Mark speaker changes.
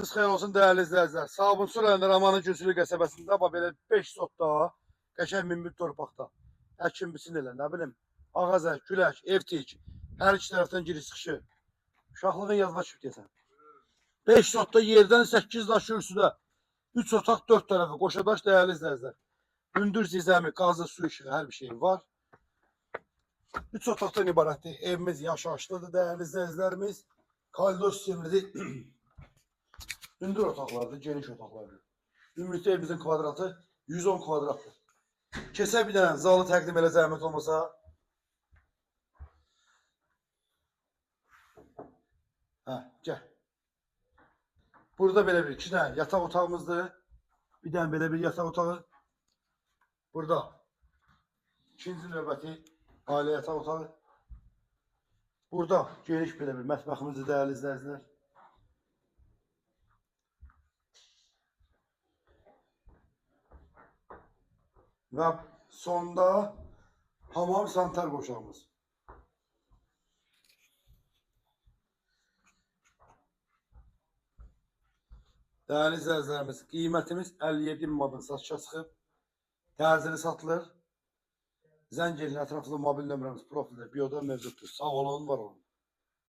Speaker 1: Xeyir olsun değerli izləyicilər. Sabunçu rayonunda Ramanın Gülsülü qəsəbəsində belə 5 sot daha qəşəng minbir torpaqda əkin biçin elə, nə bilim, ağaza, külək, ev tik, hər iki tərəfdən giriş çıxışı. Uşaqlığın yazma çıxıb desən. 5 sotda yerdən 8 daş ürsüdə 3 otaq 4 tərəfi qoşadaş değerli izləyicilər. Hündür zizəmi, qazı, su işığı hər bir şey var. 3 otaqdan ibarətdir. Evimiz yaşayışlıdır değerli izləyicilərimiz. Koridor sistemlidir. Hündür otaqlardır, geniş otaqlardır. Ümumilikdə evimizin kvadratı 110 kvadratdır. Kesə bir dənə zalı təqdim elə zəhmət olmasa. Hə, gəl. Burada belə bir 2 dənə yataq otağımızdır. Bir dənə belə bir yataq otağı. Burada ikinci növbəti ailə yataq otağı. Burada geniş belə bir mətbəximizdir dəyərli izləyicilər. Və sonda hamam sanitar qoşağımız. Değerli izləyicilərimiz, qiymətimiz 57 manatdan satışa çıxıb. Tərzili satılır. Zəng edin, ətraflı mobil nömrəmiz profildə bioda mövcuddur. Sağ olun, var olun.